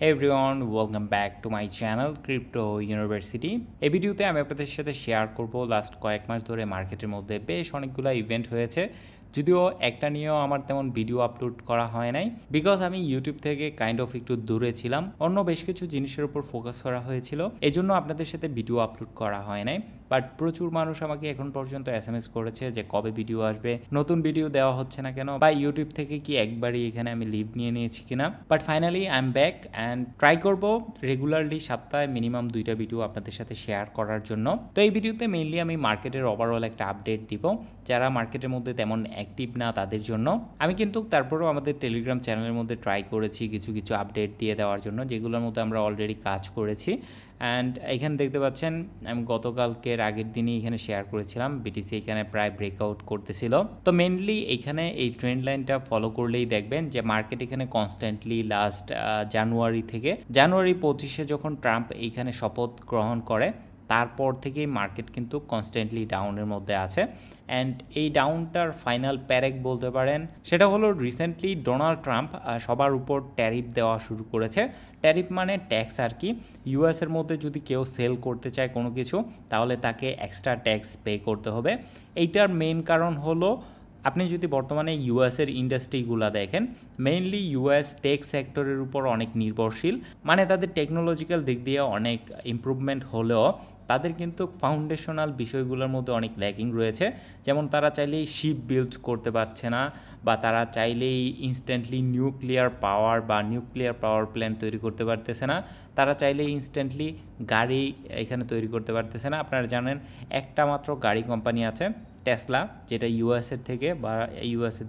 Hey everyone, welcome back to my channel Crypto University. এই ভিডিওতে আমি আপনাদের সাথে শেয়ার করব লাস্ট কয়েক মাস ধরে মার্কেটের মধ্যে বেশ অনেকগুলো ইভেন্ট হয়েছে। যদিও একটা নিয়েও আমার তেমন ভিডিও আপলোড করা হয় নাই বিকজ আমি ইউটিউব থেকে কাইন্ড অফ একটু দূরে ছিলাম, অন্য বেশ কিছু জিনিসের উপর ফোকাস করা হয়েছিল, এই জন্য আপনাদের সাথে ভিডিও আপলোড করা হয় নাই। বাট প্রচুর মানুষ আমাকে এখন পর্যন্ত SMS করেছে যে কবে ভিডিও আসবে, নতুন ভিডিও দেওয়া হচ্ছে না কেন, বা ইউটিউব থেকে কি একবারই এখানে আমি লিভ নিয়ে নিয়েছি কিনা। But finally I am back and try করব রেগুলারলি সপ্তাহে মিনিমাম 2টা ভিডিও আপনাদের সাথে শেয়ার করার জন্য। তো এই ভিডিওতে মেইনলি আমি মার্কেটের ওভারঅল একটা আপডেট দিব, যারা মার্কেটের মধ্যে তেমন অ্যাক্টিভ না তাদের জন্য। আমি কিন্তু তারপরেও আমাদের টেলিগ্রাম চ্যানেলের মধ্যে ট্রাই করেছি কিছু কিছু আপডেট দিয়ে দেওয়ার জন্য, যেগুলোর মধ্যে আমরা অলরেডি কাজ করেছি। অ্যান্ড এখানে দেখতে পাচ্ছেন আমি গতকালকের আগের দিনই এখানে শেয়ার করেছিলাম বিটিসি এখানে প্রায় ব্রেকআউট করতেছিল। তো মেনলি এখানে এই ট্রেন্ড লাইনটা ফলো করলেই দেখবেন যে মার্কেট এখানে কনস্ট্যান্টলি লাস্ট জানুয়ারি 25-এ যখন ট্রাম্প এইখানে শপথ গ্রহণ করে তারপর থেকেই মার্কেট কিন্তু কনস্ট্যান্টলি ডাউনের মধ্যে আছে। অ্যান্ড এই ডাউনটার ফাইনাল প্যারেক বলতে পারেন সেটা হলো রিসেন্টলি ডোনাল্ড ট্রাম্প সবার উপর ট্যারিফ দেওয়া শুরু করেছে। ট্যারিফ মানে ট্যাক্স আর কি। ইউএসের মধ্যে যদি কেউ সেল করতে চায় কোনো কিছু তাহলে তাকে এক্সট্রা ট্যাক্স পে করতে হবে। এইটার মেইন কারণ হলো আপনি যদি বর্তমানে ইউএসের ইন্ডাস্ট্রিগুলো দেখেন, মেইনলি ইউএস টেক সেক্টরের উপর অনেক নির্ভরশীল, মানে তাদের টেকনোলজিক্যাল দিক দিয়ে অনেক ইমপ্রুভমেন্ট হলেও তাদের কিন্তু ফাউন্ডেশনাল বিষয়গুলোর মধ্যে অনেক ল্যাকিং রয়েছে। যেমন তারা চাইলেই শিপ বিল্ড করতে পারছে না, বা তারা চাইলেই ইনস্ট্যান্টলি নিউক্লিয়ার পাওয়ার প্ল্যান্ট তৈরি করতে পারতেছে না, তারা চাইলেই ইনস্ট্যান্টলি গাড়ি এখানে তৈরি করতে পারতেছে না। আপনারা জানেন একটা মাত্র গাড়ি কোম্পানি আছে টেসলা, যেটা ইউএসের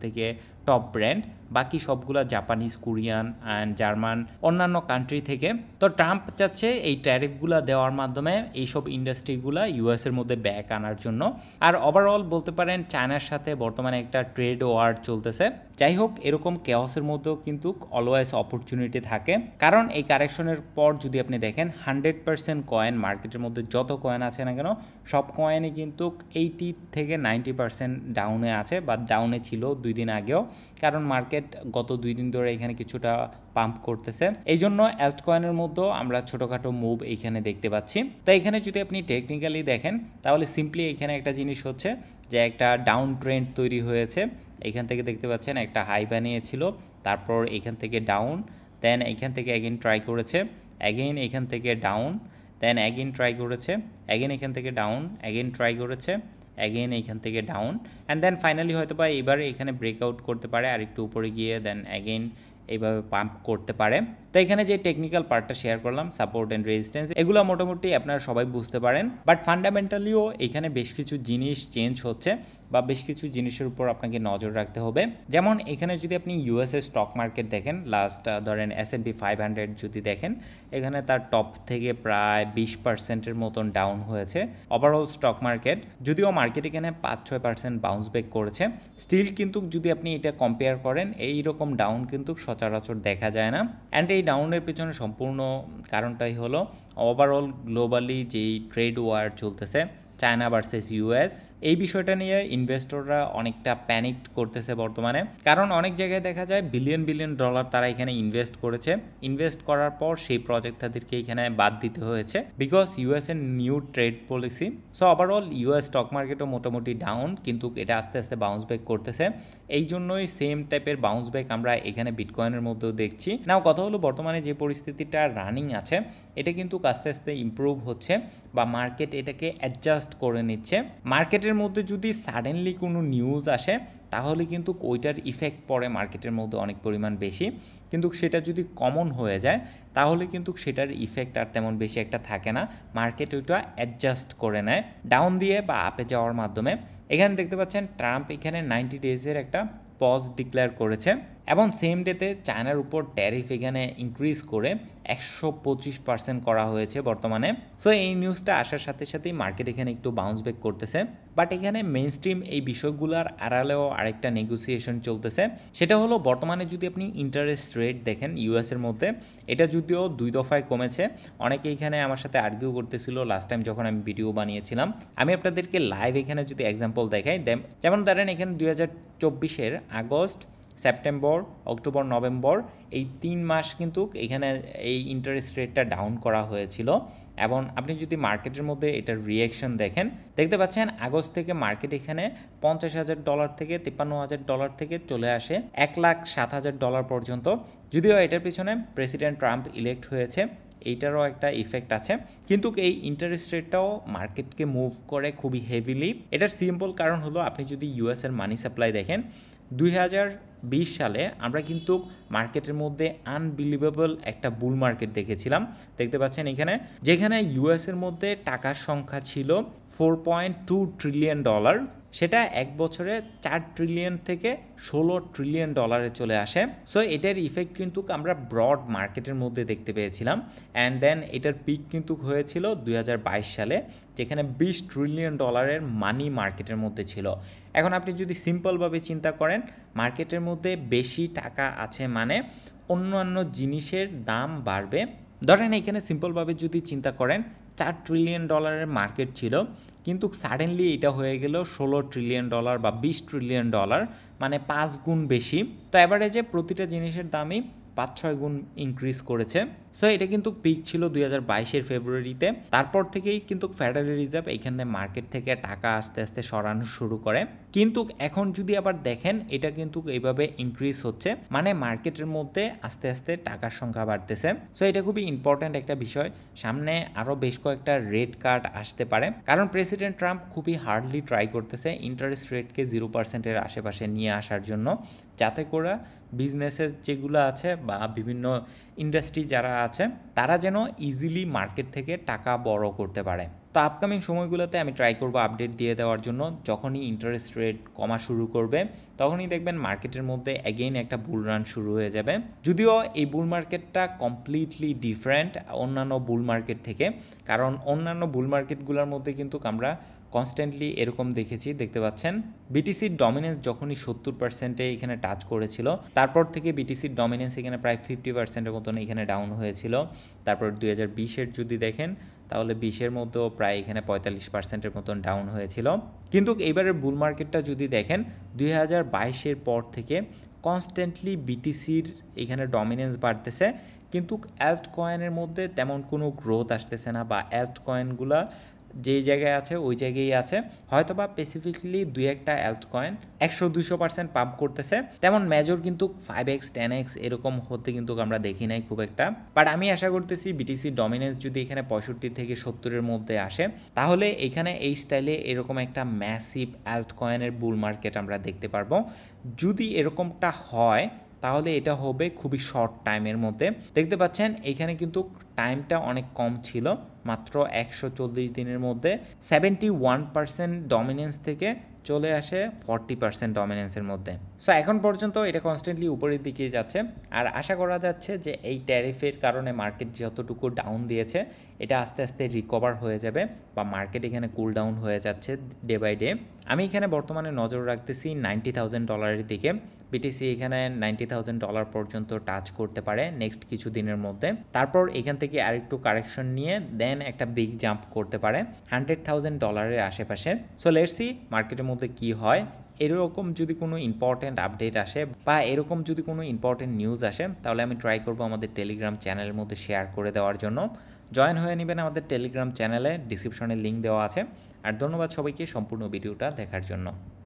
থেকে টপ ব্র্যান্ড, বাকি সবগুলো জাপানিজ, কোরিয়ান অ্যান্ড জার্মান অন্যান্য কান্ট্রি থেকে। তো ট্রাম্প চাচ্ছে এই ট্যারিফগুলো দেওয়ার মাধ্যমে এইসব ইন্ডাস্ট্রিগুলো ইউএসের মধ্যে ব্যাক আনার জন্য। আর ওভারঅল বলতে পারেন চায়নার সাথে বর্তমানে একটা ট্রেড ওয়ার চলতেছে। যাই হোক, এরকম কেওসের মধ্যেও কিন্তু অলওয়েজ অপরচুনিটি থাকে, কারণ এই কারেকশনের পর যদি আপনি দেখেন 100% কয়েন মার্কেটের মধ্যে যত কয়েন আছে না কেন সব কয়েনই কিন্তু 80-90% ডাউনে আছে, বা ডাউনে ছিল 2 দিন আগেও, কারণ মার্কেট গত 2 দিন ধরে এখানে কিছুটা পাম্প করতেছে। এই জন্য অ্যাল্ট কয়েনের মধ্যেও আমরা ছোটোখাটো মুভ এইখানে দেখতে পাচ্ছি। তো এখানে যদি আপনি টেকনিক্যালি দেখেন তাহলে সিম্পলি এখানে একটা জিনিস হচ্ছে যে একটা ডাউন ট্রেন্ড তৈরি হয়েছে। এখান থেকে দেখতে পাচ্ছেন একটা হাই বানিয়েছিল, তারপর এখান থেকে ডাউন, দেন এখান থেকে অ্যাগেন ট্রাই করেছে, অ্যাগেন এখান থেকে ডাউন, দেন অ্যাগেন ট্রাই করেছে, অ্যাগেন এখান থেকে ডাউন, অ্যাগেন ট্রাই করেছে, অ্যাগেন এইখান থেকে ডাউন, অ্যান্ড দেন ফাইনালি হয়তো বা এবার এখানে ব্রেকআউট করতে পারে আর একটু উপরে গিয়ে দেন অ্যাগেন এইভাবে পাম্প করতে পারে। তো এখানে যে টেকনিক্যাল পার্টটা শেয়ার করলাম, সাপোর্ট অ্যান্ড রেজিস্ট্যান্স, এগুলো মোটামুটি আপনারা সবাই বুঝতে পারেন। বাট ফান্ডামেন্টালিও এখানে বেশ কিছু জিনিস চেঞ্জ হচ্ছে, বা বেশ কিছু জিনিসের উপর আপনাকে নজর রাখতে হবে। যেমন এখানে যদি আপনি ইউএসএ স্টক মার্কেট দেখেন, লাস্ট ধরেন S&P 500 যদি দেখেন, এখানে তার টপ থেকে প্রায় 20%-এর মতন ডাউন হয়েছে ওভারঅল স্টক মার্কেট। যদিও মার্কেট এখানে 5-6% বাউন্স ব্যাক করেছে, স্টিল কিন্তু যদি আপনি এটা কম্পেয়ার করেন এইরকম ডাউন কিন্তু সচরাচর দেখা যায় না। অ্যান্ড এই ডাউনের পেছনে সম্পূর্ণ কারণটাই হলো ওভারঅল গ্লোবালি যেই ট্রেড ওয়ার চলতেছে চায়না ভার্সেস ইউএস, এই বিষয়টা নিয়ে ইনভেস্টররা অনেকটা প্যানিক করতেছে বর্তমানে। কারণ অনেক জায়গায় দেখা যায় বিলিয়ন ডলার তারা এখানে ইনভেস্ট করেছে, ইনভেস্ট করার পর সেই প্রজেক্ট তাদেরকে এখানে বাদ দিতে হয়েছে বিকজ ইউএস এর new trade policy. So overall US stock মার্কেটও মোটামুটি ডাউন, কিন্তু এটা আস্তে আস্তে বাউন্স ব্যাক করতেছে। এই জন্যই সেম টাইপের বাউন্স ব্যাক আমরা এখানে বিটকয়েনের মধ্যেও দেখছি। নাও কথা হলো বর্তমানে যে পরিস্থিতিটা রানিং আছে এটা কিন্তু আস্তে আস্তে ইমপ্রুভ হচ্ছে, বা মার্কেট এটাকে অ্যাডজাস্ট করে নিচ্ছে। মার্কেটের মধ্যে যদি সাডেনলি কোনো নিউজ আসে তাহলে কিন্তু ওইটার ইফেক্ট পড়ে মার্কেটের মধ্যে অনেক পরিমাণ বেশি, কিন্তু সেটা যদি কমন হয়ে যায় তাহলে কিন্তু সেটার ইফেক্ট আর তেমন বেশি একটা থাকে না, মার্কেট ওইটা অ্যাডজাস্ট করে নেয় ডাউন দিয়ে বা আপে যাওয়ার মাধ্যমে। এখানে দেখতে পাচ্ছেন ট্রাম্প এখানে 90 ডেজের একটা পজ ডিক্লেয়ার করেছে, এবং সেম ডেতে চায়নার উপর ট্যারিফ এখানে ইনক্রিজ করে 125% করা হয়েছে বর্তমানে। সো এই নিউজটা আসার সাথে সাথেই মার্কেট এখানে একটু বাউন্স ব্যাক করতেছে। বাট এখানে মেইন স্ট্রিম এই বিষয়গুলোর আড়ালেও আরেকটা নেগোসিয়েশন চলতেছে, সেটা হলো বর্তমানে যদি আপনি ইন্টারেস্ট রেট দেখেন ইউএসের মধ্যে, এটা যদিও 2 দফায় কমেছে। অনেকে এখানে আমার সাথে আর্গিউ করতেছিল লাস্ট টাইম যখন আমি ভিডিও বানিয়েছিলাম। আমি আপনাদেরকে লাইভ এখানে যদি এক্সাম্পল দেখাই, যেমন ধরেন এখানে 2024-এর আগস্ট সেপ্টেম্বর, অক্টোবর, নভেম্বর এই 3 মাস কিন্তু এখানে এই ইন্টারেস্ট রেটটা ডাউন করা হয়েছিল। এবং আপনি যদি মার্কেটের মধ্যে এটার রিয়াকশন দেখেন, দেখতে পাচ্ছেন আগস্ট থেকে মার্কেট এখানে $50,000 থেকে $53,000 থেকে চলে আসে $1,07,000 পর্যন্ত। যদিও এটার পিছনে প্রেসিডেন্ট ট্রাম্প ইলেক্ট হয়েছে, এইটারও একটা ইফেক্ট আছে, কিন্তু এই ইন্টারেস্ট রেটটাও মার্কেটকে মুভ করে খুবই হেভিলি। এটার সিম্পল কারণ হলো আপনি যদি ইউএসের মানি সাপ্লাই দেখেন, 2020 সালে আমরা কিন্তু মার্কেটের মধ্যে আনবিলিভেবল একটা বুল মার্কেট দেখেছিলাম। দেখতে পাচ্ছেন এখানে, যেখানে ইউএসের মধ্যে টাকার সংখ্যা ছিল $4.2 ট্রিলিয়ন, সেটা এক বছরে 4 ট্রিলিয়ন থেকে 16 ট্রিলিয়ন ডলারে চলে আসে। সো এটার ইফেক্ট কিন্তু আমরা ব্রড মার্কেটের মধ্যে দেখতে পেয়েছিলাম। অ্যান্ড দেন এটার পিক কিন্তু হয়েছিল 2022 সালে, যেখানে $20 ট্রিলিয়ন মানি মার্কেটের মধ্যে ছিল। এখন আপনি যদি সিম্পলভাবে চিন্তা করেন, মার্কেটের মধ্যে বেশি টাকা আছে মানে অন্যান্য জিনিসের দাম বাড়বে। ধরেন এখানে সিম্পলভাবে যদি চিন্তা করেন, $4 ট্রিলিয়ন মার্কেট ছিল, কিন্তু সাডেনলি এটা হয়ে গেল $16 ট্রিলিয়ন বা $20 ট্রিলিয়ন, মানে 5 গুণ বেশি। তো অ্যাভারেজে প্রতিটা জিনিসের দামই 5-6 গুণ ইনক্রিজ করেছে। সো এটা কিন্তু পিক ছিল 2022 ফেব্রুয়ারিতে। তারপর থেকেই কিন্তু ফেডারেল রিজার্ভ এইখানে মার্কেট থেকে টাকা আস্তে আস্তে সরানো শুরু করে। কিন্তু এখন যদি আবার দেখেন, এটা কিন্তু এইভাবে ইনক্রিজ হচ্ছে, মানে মার্কেটের মধ্যে আস্তে আস্তে টাকার সংখ্যা বাড়তেছে। সো এটা খুবই ইম্পর্ট্যান্ট একটা বিষয়। সামনে আরও বেশ কয়েকটা রেট কাট আসতে পারে, কারণ প্রেসিডেন্ট ট্রাম্প খুবই হার্ডলি ট্রাই করতেছে ইন্টারেস্ট রেটকে 0%-এর আশেপাশে নিয়ে আসার জন্য, যাতে করে বিজনেসেস যেগুলো আছে বা বিভিন্ন ইন্ডাস্ট্রি যারা আছে তারা যেন ইজিলি মার্কেট থেকে টাকা বড় করতে পারে। তো আপকামিং সময়গুলোতে আমি ট্রাই করব আপডেট দিয়ে দেওয়ার জন্য। যখনই ইন্টারেস্ট রেট কমা শুরু করবে, তখনই দেখবেন মার্কেটের মধ্যে অ্যাগেইন একটা বুল রান শুরু হয়ে যাবে। যদিও এই বুল মার্কেটটা কমপ্লিটলি ডিফারেন্ট অন্যান্য বুল মার্কেট থেকে, কারণ অন্যান্য বুল মার্কেটগুলোর মধ্যে কিন্তু আমরা কনস্ট্যান্টলি এরকম দেখেছি। দেখতে পাচ্ছেন বিটিসির ডমিনেন্স যখনই 70%-এ এখানে টাচ করেছিল, তারপর থেকে বিটিসির ডমিনেন্স এখানে প্রায় 50%-এর মতন এখানে ডাউন হয়েছিল। তারপর 2020-এর যদি দেখেন, তাহলে 20-এর মধ্যেও প্রায় এখানে 45%-এর মতন ডাউন হয়েছিল। কিন্তু এইবারের বুল মার্কেটটা যদি দেখেন, 2022-এর পর থেকে কনস্ট্যান্টলি বিটিসির এখানে ডমিনেন্স বাড়তেছে, কিন্তু অ্যাল্ট কয়েনের মধ্যে তেমন কোনো গ্রোথ আসতেছে না, বা অ্যাল্ট কয়েনগুলা যেই জায়গায় আছে ওই জায়গায় আছে। হয়তো বা স্পেসিফিকলি 2-একটা অ্যাল্ট কয়েন 100-200% পাম্প করতেছে, তেমন মেজর কিন্তু 5x 10x এরকম হতে কিন্তু আমরা দেখি নাই খুব একটা। বাট আমি আশা করতেছি বিটিসি ডমিনেন্স যদি এখানে 65 থেকে 70-এর মধ্যে আসে, তাহলে এখানে এই স্টাইলে এরকম একটা ম্যাসিভ অ্যাল্ট কয়েনের বুল মার্কেট আমরা দেখতে পারবো। যদি এরকমটা হয়, তাহলে এটা হবে খুবই শর্ট টাইমের মধ্যে। দেখতে পাচ্ছেন এখানে কিন্তু টাইমটা অনেক কম ছিল, মাত্র 140 দিনের মধ্যে 71% ডমিনেন্স থেকে চলে আসে 40% ডমিনেন্সের মধ্যে। সো এখন পর্যন্ত এটা কনস্ট্যান্টলি উপরের দিকে যাচ্ছে, আর আশা করা যাচ্ছে যে এই ট্যারিফের কারণে মার্কেট যতটুকু ডাউন দিয়েছে, এটা আস্তে আস্তে রিকভার হয়ে যাবে, বা মার্কেট এখানে কুল ডাউন হয়ে যাচ্ছে ডে বাই ডে। আমি এখানে বর্তমানে নজর রাখতেছি $90,000 দিকে। বিটিসি এখানে $90,000 পর্যন্ত টাচ করতে পারে নেক্সট কিছু দিনের মধ্যে। তারপর এখান থেকে আরেকটু কারেকশন নিয়ে দেন একটা বিগ জাম্প করতে পারে $100,000-এর আশেপাশে। সো লেটস সি মার্কেটের মধ্যে কি হয়। এরকম যদি কোনো ইম্পর্ট্যান্ট আপডেট আসে, বা এরকম যদি কোনো ইম্পর্ট্যান্ট নিউজ আসে, তাহলে আমি ট্রাই করবো আমাদের টেলিগ্রাম চ্যানেলের মধ্যে শেয়ার করে দেওয়ার জন্য। জয়েন হয়ে নেবেন আমাদের টেলিগ্রাম চ্যানেলে, ডিসক্রিপশনে লিঙ্ক দেওয়া আছে। আর ধন্যবাদ সবাইকে সম্পূর্ণ ভিডিওটা দেখার জন্য।